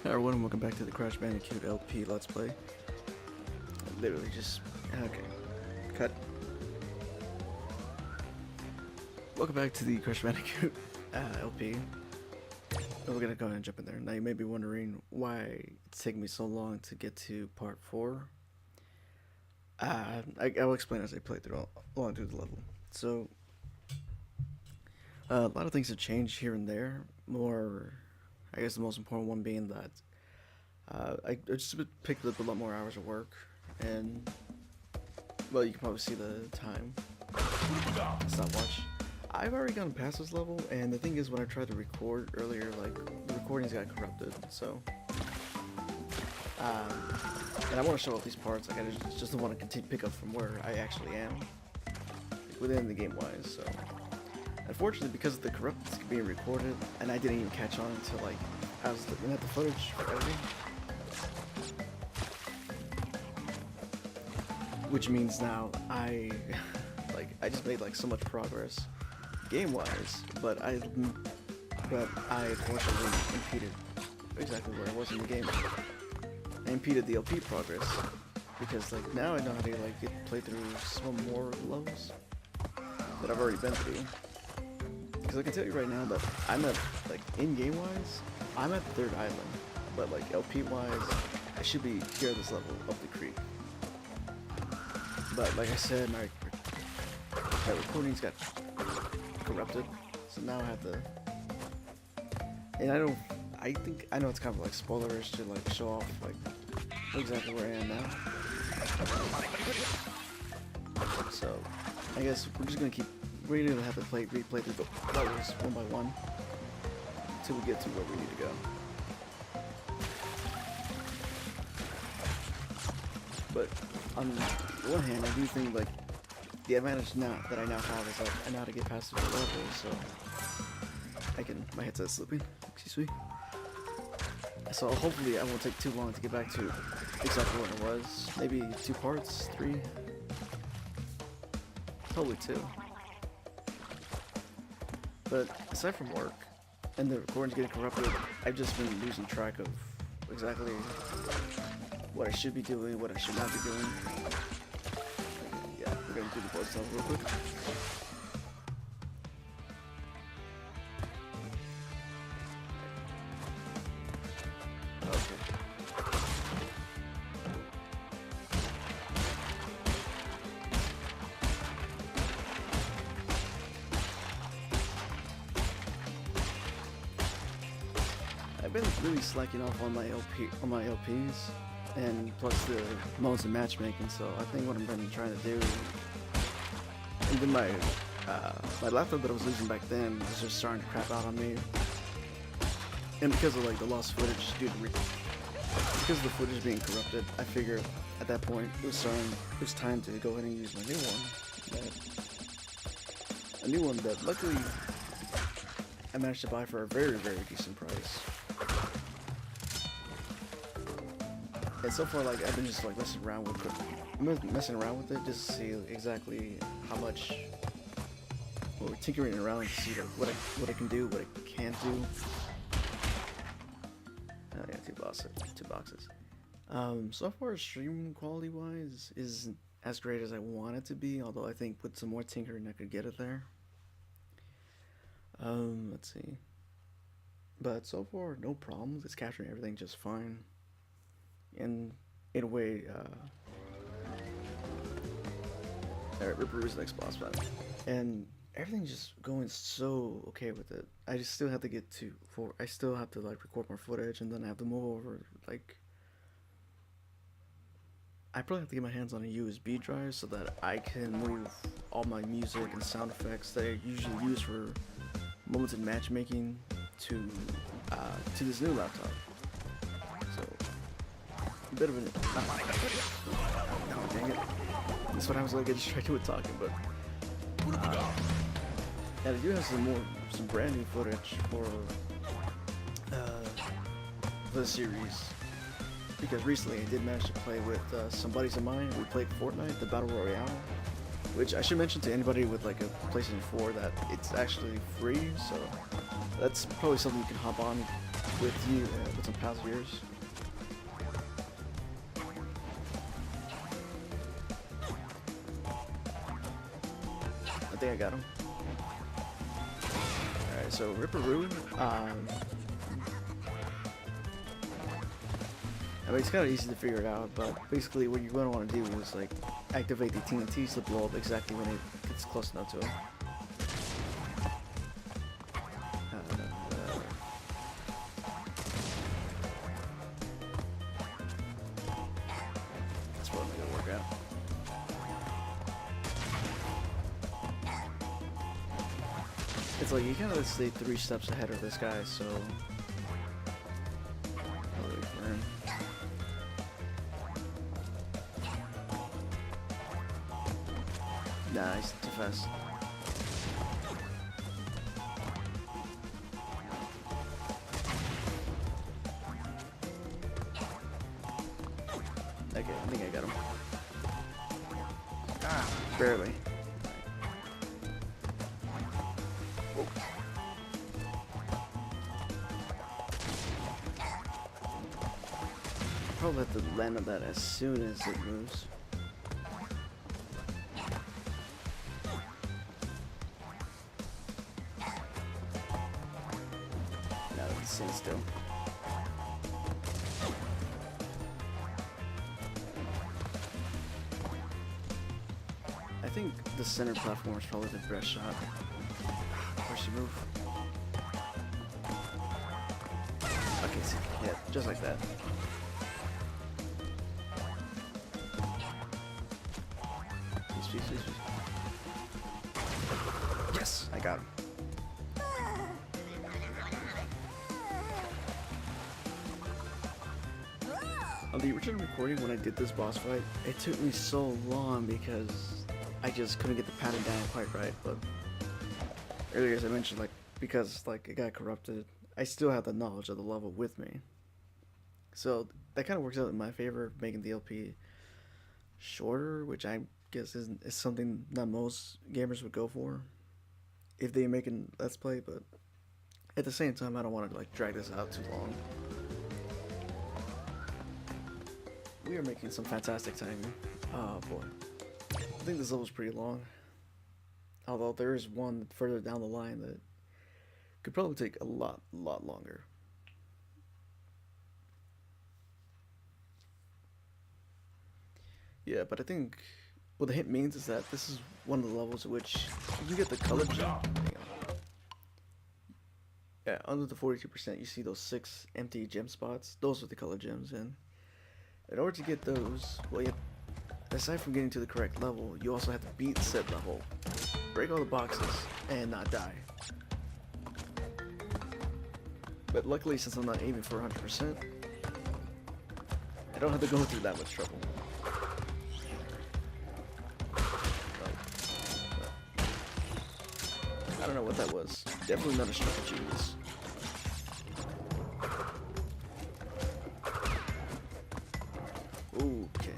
Hi everyone, welcome back to the Crash Bandicoot LP Let's Play. Literally just... okay. Cut. Welcome back to the Crash Bandicoot LP. We're gonna go ahead and jump in there. Now you may be wondering why it's taking me so long to get to part 4. I'll explain as I play along through the level. So, a lot of things have changed here and there. I guess the most important one being that I just picked up a lot more hours of work, and well, you can probably see the time stopwatch. I've already gotten past this level, and the thing is, when I tried to record earlier, like the recordings got corrupted. So, and I want to show off these parts. Like I just want to continue pick up from where I actually am, like, within the game wise. So. Unfortunately, because of the corruptness being recorded, and I didn't even catch on until like I was looking at the footage for editing, which means now I just made like so much progress game-wise, but I unfortunately impeded exactly where I was in the game. I impeded the LP progress because like now I know how to like play through some more levels that I've already been through. Because I can tell you right now that I'm at, like, in-game wise, I'm at the 3rd island, but like LP wise, I should be here at this level up the creek. But like I said, my recordings got corrupted, so now I have to, and I know it's kind of like spoilerish to like show off like exactly where I am now. So I guess we're gonna have to replay through the levels one by one until we get to where we need to go. But on one hand, I do think like the advantage now that I now have is like I know how to get past the levels, so my headset's slipping. Excuse me. So hopefully I won't take too long to get back to exactly where it was. Maybe 2 parts, 3, probably 2. But aside from work and the recordings getting corrupted, I've just been losing track of exactly what I should be doing, what I should not be doing. Yeah, we're gonna do the board stuff real quick. I've been really slacking off on my LPs, and plus the modes of matchmaking. So I think what I'm going to try to do, and then my laptop that I was using back then was just starting to crap out on me, and because of like the lost footage because of the footage being corrupted, I figured at that point it was time to go ahead and use my new one that luckily I managed to buy for a very, very decent price. And so far, like, I've been just like messing around with it just to see exactly how much. Well, we're tinkering around to see like what I can do, what I can't do. I got two boxes. So far, stream quality wise isn't as great as I want it to be. Although I think with some more tinkering, I could get it there. Let's see. But so far, no problems. It's capturing everything just fine. And in a way, alright, Ripper is the next boss battle. And everything's just going so okay with it. I just still have to I still have to like record more footage, and then I have to move over, like, I probably have to get my hands on a USB drive so that I can move all my music and sound effects that I usually use for moments in matchmaking to this new laptop. So a bit of an dang it. That's what I was like, get distracted with talking, but and I do have some brand new footage for the series, because recently I did manage to play with some buddies of mine. We played Fortnite, the Battle Royale, which I should mention to anybody with like a PlayStation 4 that it's actually free, so That's probably something you can hop on with you with some pals of yours. I think I got him. Alright, so Ripperoo, I mean, it's kind of easy to figure it out, but basically what you're going to want to do is like activate the TNTs to blow up exactly when it gets close enough to him. That's probably going to work out. It's like you kind of stay 3 steps ahead of this guy, so I'll wait for him. Nah, he's too fast. Okay, I think I got him. Ah, barely. Oh. Probably have to land on that as soon as it moves. Now it's staying still. I think the center platform is probably the best shot. Where's she move? Okay, see, yeah, just like that. Please. Yes, I got him. On the original recording, when I did this boss fight, it took me so long because I just couldn't get the pattern down quite right. But earlier, as I mentioned, like because like it got corrupted, I still have the knowledge of the level with me. So that kind of works out in my favor, making the LP shorter, which I guess is something that most gamers would go for if they make a Let's Play. But at the same time, I don't want to like drag this out too long. We are making some fantastic timing. Oh boy. I think this level's pretty long. Although there is one further down the line that could probably take a lot longer. Yeah, but I think what the hint means is that this is one of the levels in which you can get the color gem. Yeah, under the 42%, you see those 6 empty gem spots. Those are the color gems, and in order to get those, well, you aside from getting to the correct level, you also have to beat said level, break all the boxes, and not die. But luckily, since I'm not aiming for 100%, I don't have to go through that much trouble. I don't know what that was. Definitely not a stroke of genius. Okay.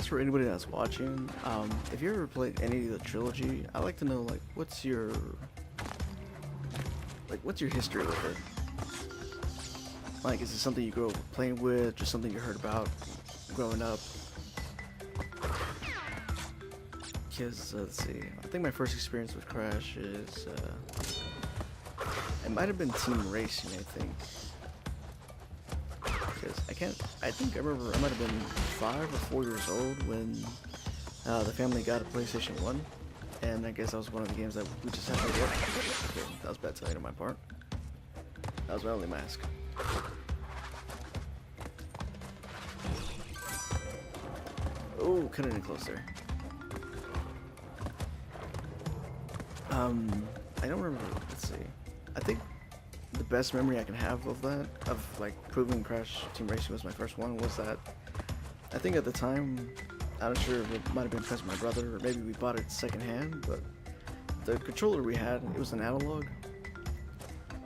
For anybody that's watching, if you ever played any of the Trilogy, I'd like to know like what's your history with it? Like, is it something you grew up playing with, just something you heard about growing up? Because let's see, I think my first experience with Crash is it might have been Team Racing, I think. I think I remember I might have been 5 or 4 years old when the family got a PlayStation 1, and I guess that was one of the games that we just had to get. Okay, that was bad telling on my part. That was my only mask. Oh, cut it in close there. I don't remember, let's see. I think the best memory I can have of that, of like proving Crash Team Racing was my first one, was that I think at the time, I'm not sure if it might have been because of my brother, or maybe we bought it secondhand, but the controller we had, it was an analog.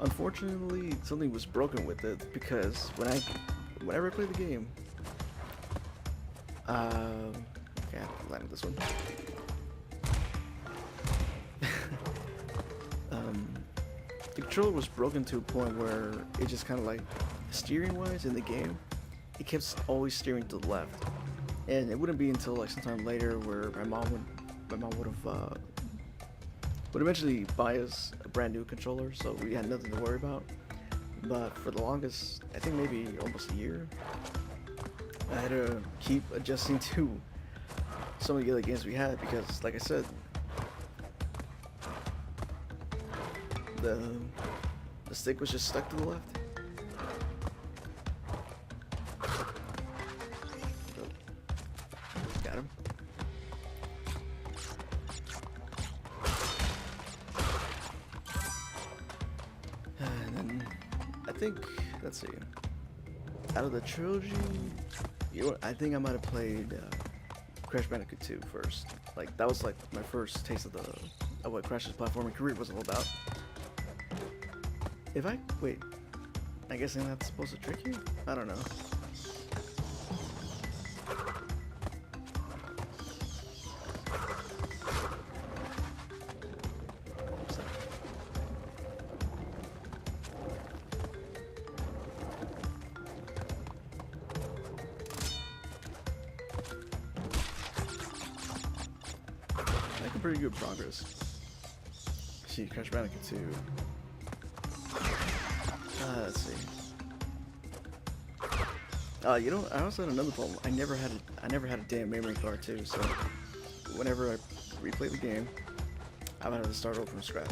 Unfortunately, something was broken with it because whenever I play the game, okay, I have to land this one. The controller was broken to a point where it just kind of like, steering-wise in the game, it kept always steering to the left, and it wouldn't be until like sometime later where my mom would eventually buy us a brand new controller, so we had nothing to worry about. But for the longest, I think maybe almost a year, I had to keep adjusting to some of the other games we had because, like I said, the stick was just stuck to the left. Got him. And then I think, let's see, out of the trilogy, you know, I think I might have played Crash Bandicoot 2 first. Like that was like my first taste of what Crash's platforming career was all about. If I wait, I guess that's supposed to trick you? I don't know. Making pretty good progress. See, Crash Bandicoot 2. Let's see. You know, I also had another problem. I never had a damn memory card too. So whenever I replay the game, I would have to start over from scratch.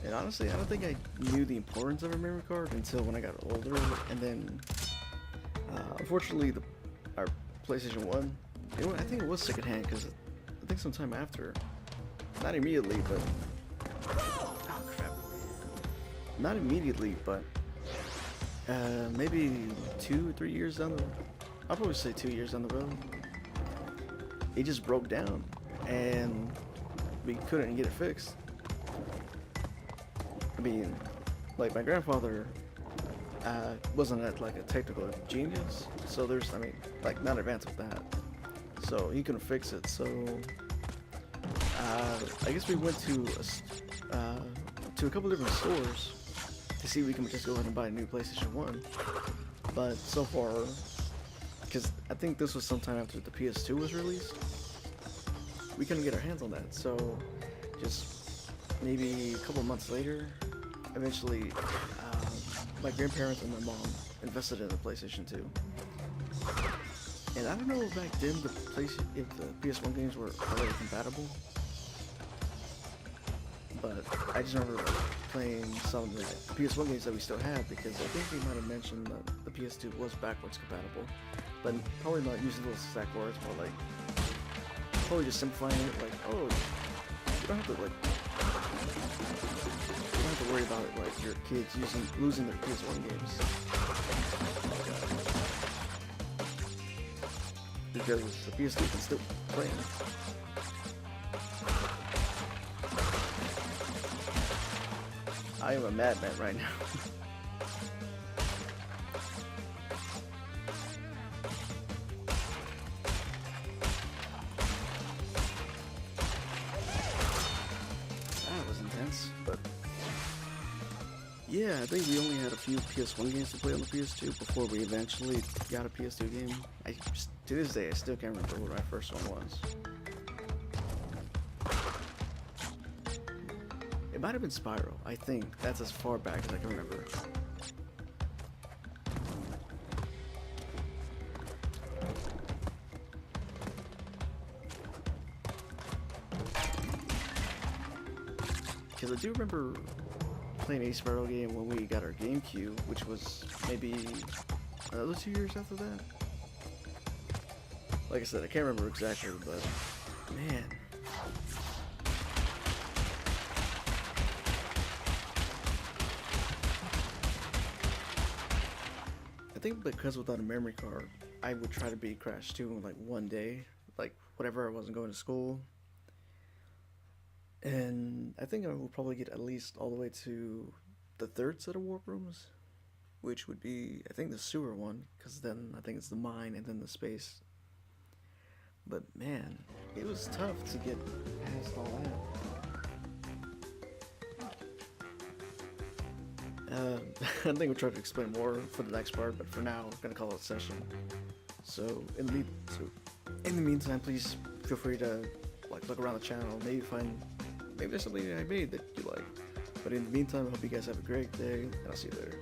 And honestly, I don't think I knew the importance of a memory card until when I got older. And then, unfortunately, our PlayStation 1, you know, I think it was secondhand because I think sometime after, not immediately, but. Not immediately, but maybe 2 or 3 years down the road. I'll probably say 2 years down the road. It just broke down, and we couldn't get it fixed. I mean, like my grandfather wasn't like a technical genius, so there's, I mean, like not advanced with that, so he couldn't fix it. So I guess we went to a couple different stores to see if we can just go ahead and buy a new PlayStation 1. But so far, because I think this was sometime after the PS2 was released, we couldn't get our hands on that. So just maybe a couple months later, eventually my grandparents and my mom invested in the PlayStation 2. And I don't know if back then if the PS1 games were already compatible, but I just remember playing some of the PS1 games that we still had, because I think they might have mentioned that the PS2 was backwards compatible, but probably not using those exact words, but like probably just simplifying it, like, oh, you don't have to worry about it, like your kids losing their PS1 games, because the PS2 can still play them. I am a madman right now. That was intense, but yeah, I think we only had a few PS1 games to play on the PS2 before we eventually got a PS2 game. To this day, I still can't remember what my first one was. It might have been Spyro, I think. That's as far back as I can remember. Because I do remember playing a Spyro game when we got our GameCube, which was maybe another 2 years after that. Like I said, I can't remember exactly, but man. I think because without a memory card, I would try to beat Crash 2 in like one day, like whatever I wasn't going to school. And I think I would probably get at least all the way to the third set of warp rooms, which would be, I think, the sewer one, because then I think it's the mine and then the space. But man, it was tough to get past all that. I think we'll try to explain more for the next part, but for now, we're gonna call it a session. So in the meantime, please feel free to like look around the channel, maybe there's something I made that you like. But in the meantime, I hope you guys have a great day, and I'll see you later.